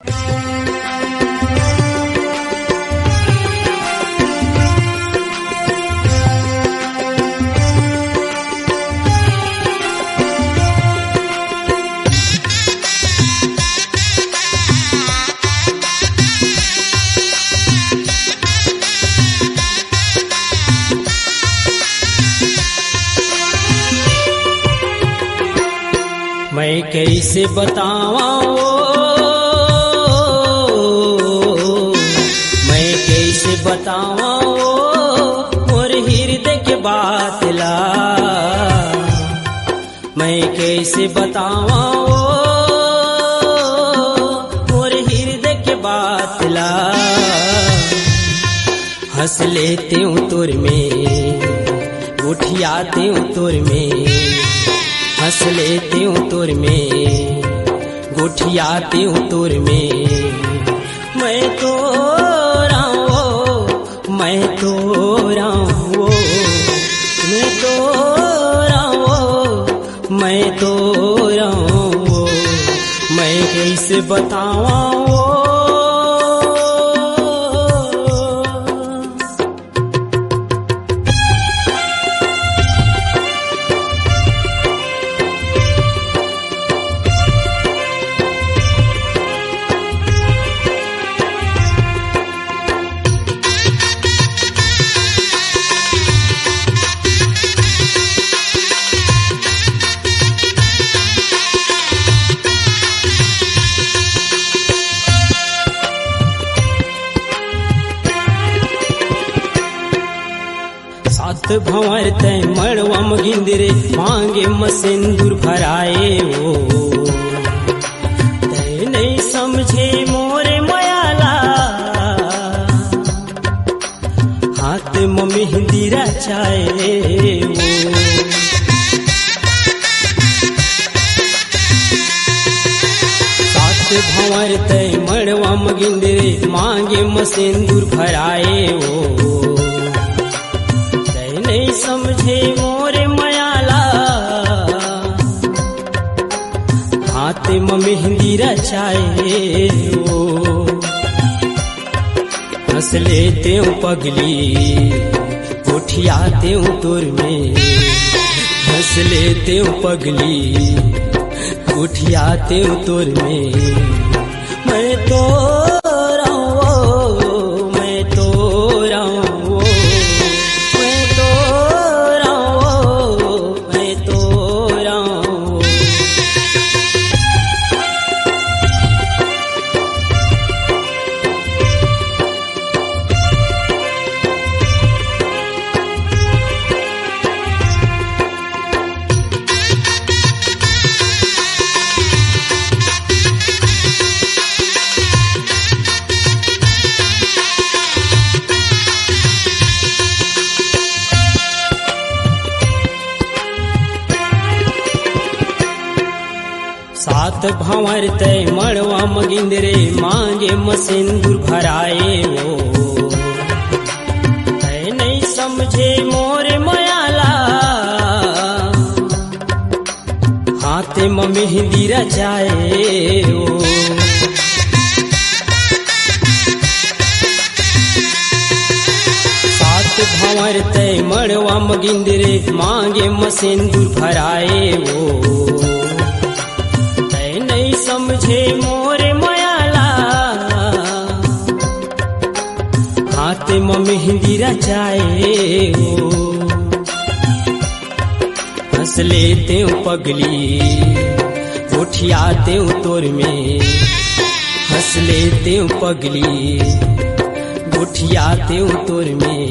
मैं कैसे बताऊं, मैं कैसे बताऊं मोर हृदय के बात ला। मैं कैसे बताऊं मोर हृदय के बात ला। हंस लेते हूँ तोर में, उठियाते हूँ तोर में, हंस लेती हूँ तोर में, गुठियाती हूँ तोर में। मैं तो राऊं, मैं तो राऊं, मैं तो राऊं, मैं तो राऊं। मैं कैसे बताऊं सात भंवर तय मड़वम गिंदरे मांगे मसिंदूर भराए हो। तय नहीं समझे मोरे मयाला, हाथ में मेहंदी रचाए हो। सात भंवर तय मड़वम गिंदरे मांगे मसिंदूर भराए हो। नहीं समझे मोरे मयाला, हाथ में मेहंदी रचाए हो। हंस लेते हूँ पगली, उठियाते हूँ तोर में, हंस लेते हूँ पगली, उठियाते हूँ तोर में। मैं तो राऊं, मैं तो राऊं, सात भंवर तय मड़वा मगिंदरे मांगे मसिंदूर भराए हो। तय नहीं समझे मोरे मयाला, हाथ में मेहंदी रचाए हो। सात भंवर तय मड़वा मगिंदरे मांगे मसिंदूर भराए हो। समझे मोरे मयाला, हाथ में मेहंदी रचाए हो। हंस लेते हूँ पगली, उठियाते हूँ तोर में, हंस लेते हूँ पगली, उठियाते हूँ तोर में।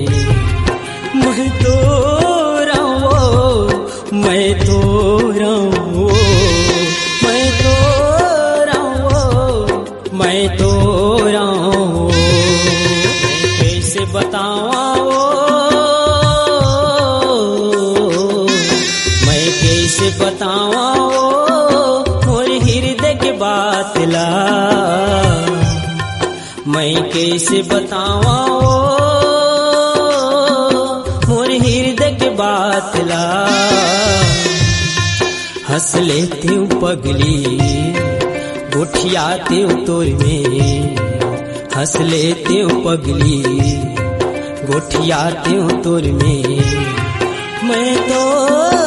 मैं तो राऊं, मैं तो राऊं, मैं तो मैं तो राऊं। मैं कैसे बताऊं, मैं कैसे बताऊं मोर हृदय के बात ला। मैं कैसे बताऊं मोर हृदय के बात ला। हंस लेती हूँ पगली, गोठिया त्यों तोर में हंस ले त्यों पगली गोठिया त्यों तोर में मैं तो